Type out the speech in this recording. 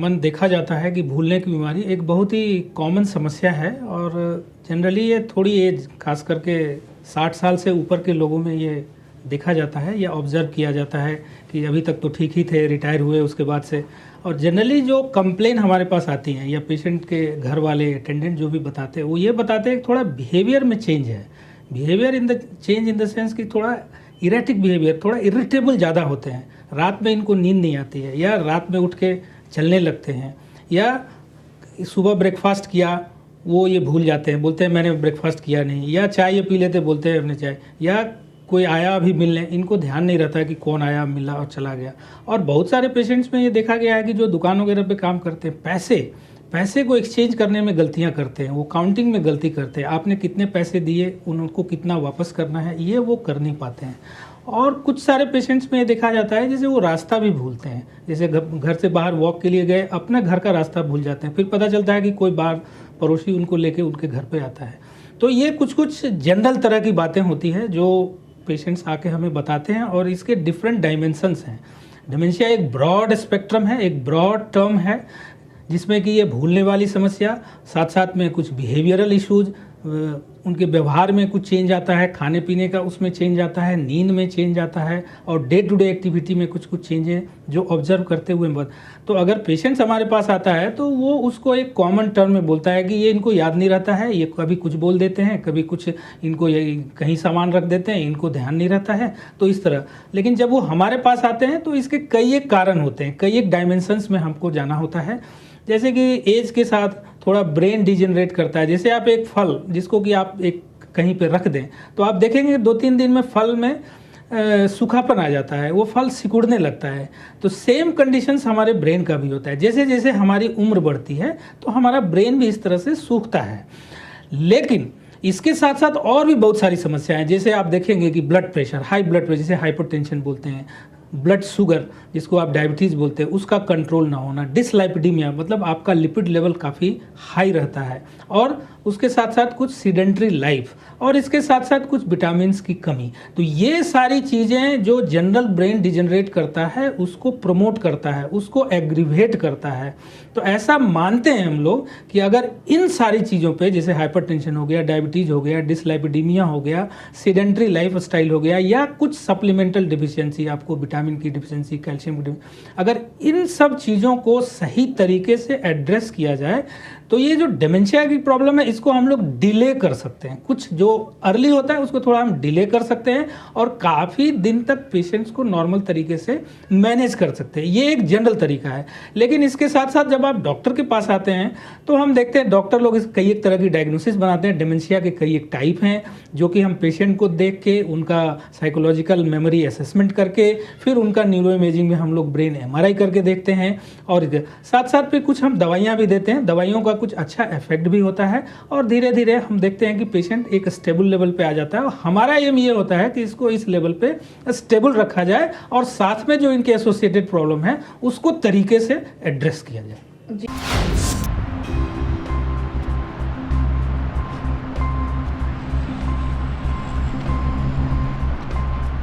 अमन देखा जाता है कि भूलने की बीमारी एक बहुत ही कॉमन समस्या है और जनरली ये थोड़ी एज खास करके 60 साल से ऊपर के लोगों में ये देखा जाता है या ऑब्जर्व किया जाता है कि अभी तक तो ठीक ही थे, रिटायर हुए उसके बाद से। और जनरली जो कंप्लेन हमारे पास आती हैं या पेशेंट के घर वाले अटेंडेंट जो भी बताते हैं वो ये बताते हैं कि थोड़ा बिहेवियर में चेंज है। बिहेवियर इन द सेंस कि थोड़ा इरेटिक बिहेवियर, थोड़ा इरिटेबल ज़्यादा होते हैं, रात में इनको नींद नहीं आती है या रात में उठ के चलने लगते हैं या सुबह ब्रेकफास्ट किया वो ये भूल जाते हैं, बोलते हैं मैंने ब्रेकफास्ट किया नहीं, या चाय ये पी लेते बोलते हैं हमने चाय, या कोई आया अभी मिलने, इनको ध्यान नहीं रहता है कि कौन आया मिला और चला गया। और बहुत सारे पेशेंट्स में ये देखा गया है कि जो दुकान वगैरह पे काम करते हैं पैसे को एक्सचेंज करने में गलतियां करते हैं, वो काउंटिंग में गलती करते हैं, आपने कितने पैसे दिए उनको कितना वापस करना है ये वो कर नहीं पाते हैं। और कुछ सारे पेशेंट्स में ये देखा जाता है जैसे वो रास्ता भी भूलते हैं, जैसे घर से बाहर वॉक के लिए गए, अपना घर का रास्ता भूल जाते हैं, फिर पता चलता है कि कोई बाहर पड़ोसी उनको लेके उनके घर पे आता है। तो ये कुछ जनरल तरह की बातें होती हैं जो पेशेंट्स आके हमें बताते हैं और इसके डिफरेंट डायमेंशंस हैं। डिमेंशिया एक ब्रॉड स्पेक्ट्रम है, एक ब्रॉड टर्म है जिसमें कि ये भूलने वाली समस्या, साथ साथ में कुछ बिहेवियरल इश्यूज, उनके व्यवहार में कुछ चेंज आता है, खाने पीने का उसमें चेंज आता है, नींद में चेंज आता है और डे टू डे एक्टिविटी में कुछ चेंज है जो ऑब्जर्व करते हुए। तो अगर पेशेंट्स हमारे पास आता है तो वो उसको एक कॉमन टर्म में बोलता है कि ये इनको याद नहीं रहता है, ये कभी कुछ बोल देते हैं, कभी कुछ इनको कहीं सामान रख देते हैं, इनको ध्यान नहीं रहता है, तो इस तरह। लेकिन जब वो हमारे पास आते हैं तो इसके कई एक कारण होते हैं, कई एक डायमेंशंस में हमको जाना होता है। जैसे कि एज के साथ थोड़ा ब्रेन डिजेनरेट करता है। जैसे आप एक फल जिसको कि आप एक कहीं पे रख दें तो आप देखेंगे 2-3 दिन में फल में सूखापन आ जाता है, वो फल सिकुड़ने लगता है। तो सेम कंडीशंस हमारे ब्रेन का भी होता है, जैसे जैसे हमारी उम्र बढ़ती है तो हमारा ब्रेन भी इस तरह से सूखता है। लेकिन इसके साथ साथ और भी बहुत सारी समस्याएं, जैसे आप देखेंगे कि blood pressure, high blood pressure जिसे हाइपरटेंशन बोलते हैं, ब्लड शुगर जिसको आप डायबिटीज़ बोलते हैं उसका कंट्रोल ना होना, डिसलाइपिडीमिया मतलब आपका लिपिड लेवल काफ़ी हाई रहता है, और उसके साथ साथ कुछ सीडेंट्री लाइफ, और इसके साथ साथ कुछ विटामिन्स की कमी। तो ये सारी चीज़ें जो जनरल ब्रेन डिजेनरेट करता है उसको प्रमोट करता है, उसको एग्रीवेट करता है। तो ऐसा मानते हैं हम लोग कि अगर इन सारी चीज़ों पे जैसे हाइपरटेंशन हो गया, डायबिटीज़ हो गया, डिसलाइपिडीमिया हो गया, सीडेंट्री लाइफ स्टाइल हो गया, या कुछ सप्लीमेंटल डिफिशियंसी, आपको विटामिन की डिफिशियंसी, कैल्शियम की डिफिशियंसी, अगर इन सब चीज़ों को सही तरीके से एड्रेस किया जाए तो ये जो डिमेंशिया की प्रॉब्लम है इसको हम लोग डिले कर सकते हैं। कुछ जो अर्ली होता है उसको थोड़ा हम डिले कर सकते हैं और काफ़ी दिन तक पेशेंट्स को नॉर्मल तरीके से मैनेज कर सकते हैं। ये एक जनरल तरीका है। लेकिन इसके साथ साथ जब आप डॉक्टर के पास आते हैं तो हम देखते हैं डॉक्टर लोग कई एक तरह की डायग्नोसिस बनाते हैं। डिमेंशिया के कई एक टाइप हैं जो कि हम पेशेंट को देख के उनका साइकोलॉजिकल मेमोरी असेसमेंट करके फिर उनका न्यूरो इमेजिंग में हम लोग ब्रेन MRI करके देखते हैं, और साथ साथ फिर कुछ हम दवाइयाँ भी देते हैं। दवाइयों का कुछ अच्छा इफेक्ट भी होता है और धीरे धीरे हम देखते हैं कि पेशेंट एक स्टेबल लेवल पे आ जाता है। और हमारा एम ये होता है कि इसको इस लेवल पे स्टेबल रखा जाए और साथ में जो इनके एसोसिएटेड प्रॉब्लम है उसको तरीके से एड्रेस किया जाए।